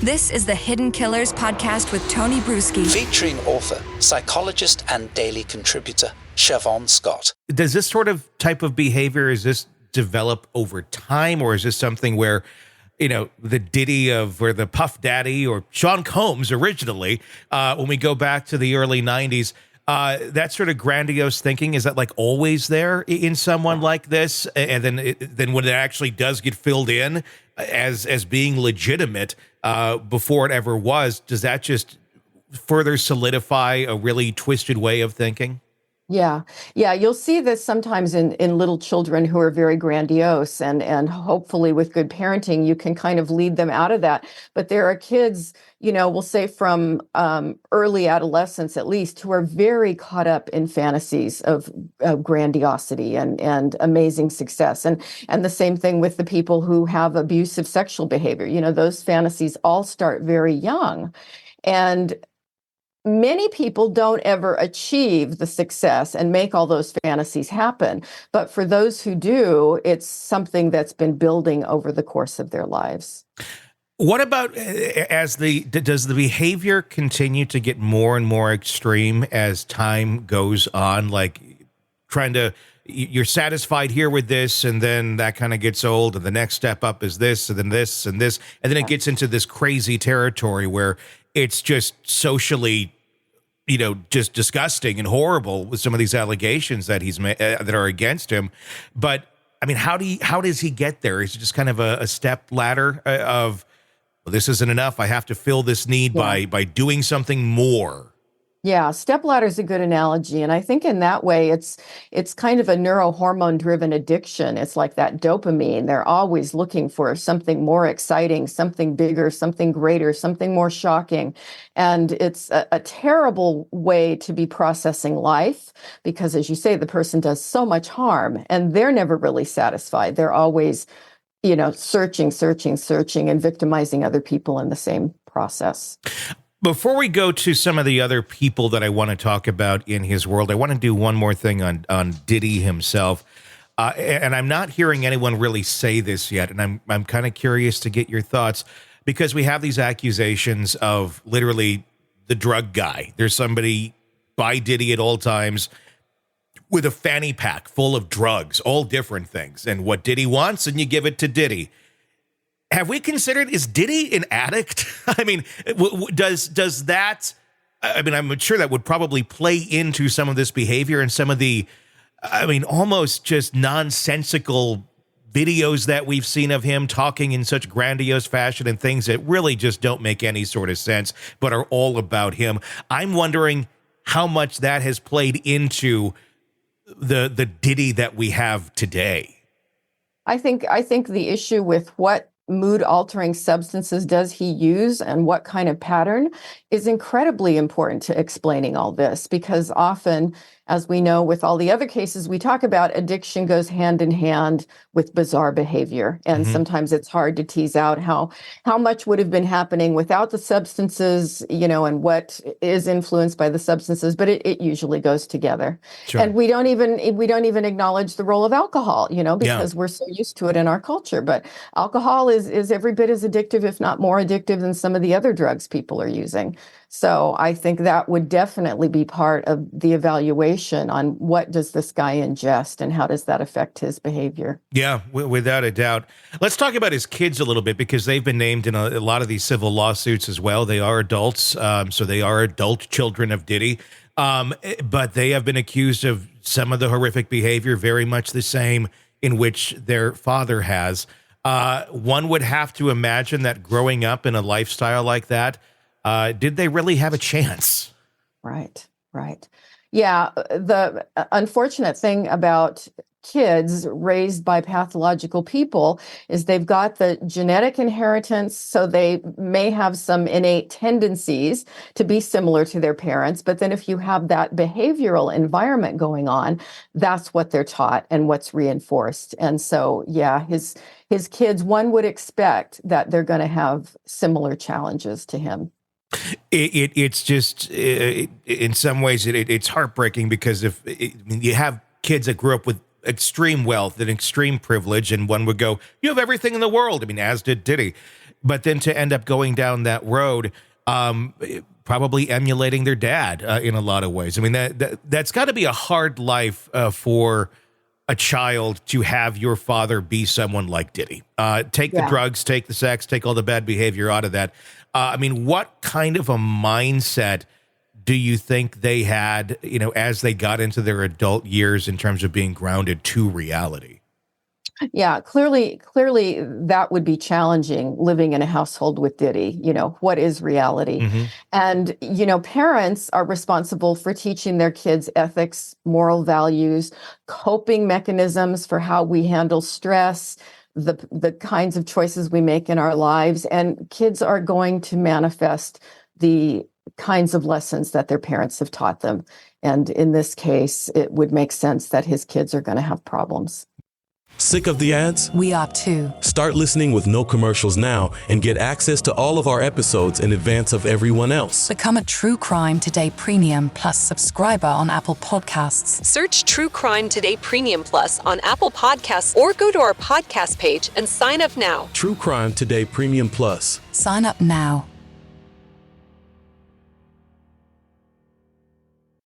This is the Hidden Killers podcast with Tony Brueski. Featuring author, psychologist, and daily contributor, Shavaun Scott. Does this sort of type of behavior, is this develop over time, or is this something where, you know, the Diddy or the Puff Daddy or Sean Combs originally, when we go back to the early 90s, that sort of grandiose thinking, is that like always there in someone like this? And then when it actually does get filled in as being legitimate before it ever was, does that just further solidify a really twisted way of thinking? Yeah. You'll see this sometimes in little children who are very grandiose, and hopefully with good parenting, you can kind of lead them out of that. But there are kids, we'll say from early adolescence at least, who are very caught up in fantasies of grandiosity and amazing success. And the same thing with the people who have abusive sexual behavior. Those fantasies all start very young. And many people don't ever achieve the success and make all those fantasies happen. But for those who do, it's something that's been building over the course of their lives. What about does the behavior continue to get more and more extreme as time goes on? Like you're satisfied here with this, and then that kind of gets old, and the next step up is this, and then this, and this, and then it gets into this crazy territory where it's just socially, just disgusting and horrible with some of these allegations that he's made that are against him. But I mean, how does he get there? Is it just kind of a step ladder of, well, this isn't enough, I have to fill this need by doing something more? Yeah, stepladder is a good analogy. And I think in that way, it's kind of a neurohormone-driven addiction. It's like that dopamine. They're always looking for something more exciting, something bigger, something greater, something more shocking. And it's a terrible way to be processing life because, as you say, the person does so much harm and they're never really satisfied. They're always, searching and victimizing other people in the same process. Before we go to some of the other people that I want to talk about in his world, I want to do one more thing on Diddy himself. And I'm not hearing anyone really say this yet, and I'm kind of curious to get your thoughts, because we have these accusations of literally the drug guy. There's somebody by Diddy at all times with a fanny pack full of drugs, all different things, and what Diddy wants, and you give it to Diddy. Have we considered, is Diddy an addict? I mean, does that, I mean, I'm sure that would probably play into some of this behavior and some of the, almost just nonsensical videos that we've seen of him talking in such grandiose fashion and things that really just don't make any sort of sense, but are all about him. I'm wondering how much that has played into the Diddy that we have today. I think the issue with what mood-altering substances does he use and what kind of pattern is incredibly important to explaining all this, because often, as we know with all the other cases we talk about, addiction goes hand in hand with bizarre behavior. And sometimes it's hard to tease out how much would have been happening without the substances, and what is influenced by the substances, but it usually goes together. Sure. And we don't even acknowledge the role of alcohol, because we're so used to it in our culture. But alcohol is every bit as addictive, if not more addictive, than some of the other drugs people are using. So I think that would definitely be part of the evaluation on what does this guy ingest and how does that affect his behavior. Yeah, without a doubt. Let's talk about his kids a little bit, because they've been named in a lot of these civil lawsuits as well. They are adults, so they are adult children of Diddy, but they have been accused of some of the horrific behavior, very much the same in which their father has. One would have to imagine that growing up in a lifestyle like that, did they really have a chance? Right. Yeah, the unfortunate thing about kids raised by pathological people is they've got the genetic inheritance, so they may have some innate tendencies to be similar to their parents. But then if you have that behavioral environment going on, that's what they're taught and what's reinforced. And so, yeah, his kids, one would expect that they're going to have similar challenges to him. It's just, in some ways, it's heartbreaking, because if you have kids that grew up with extreme wealth and extreme privilege, and one would go, you have everything in the world. I mean, as did Diddy. but then to end up going down that road, probably emulating their dad in a lot of ways. I mean, that's got to be a hard life for a child to have your father be someone like Diddy. Take the drugs, take the sex, take all the bad behavior out of that. I mean, what kind of a mindset do you think they had, as they got into their adult years in terms of being grounded to reality? Yeah, clearly that would be challenging living in a household with Diddy. What is reality? Mm-hmm. And, parents are responsible for teaching their kids ethics, moral values, coping mechanisms for how we handle stress, the kinds of choices we make in our lives. And kids are going to manifest the kinds of lessons that their parents have taught them. And in this case, it would make sense that his kids are going to have problems. Sick of the ads? We are too. Start listening with no commercials now and get access to all of our episodes in advance of everyone else. Become a True Crime Today Premium Plus subscriber on Apple Podcasts. Search True Crime Today Premium Plus on Apple Podcasts or go to our podcast page and sign up now. True Crime Today Premium Plus. Sign up now.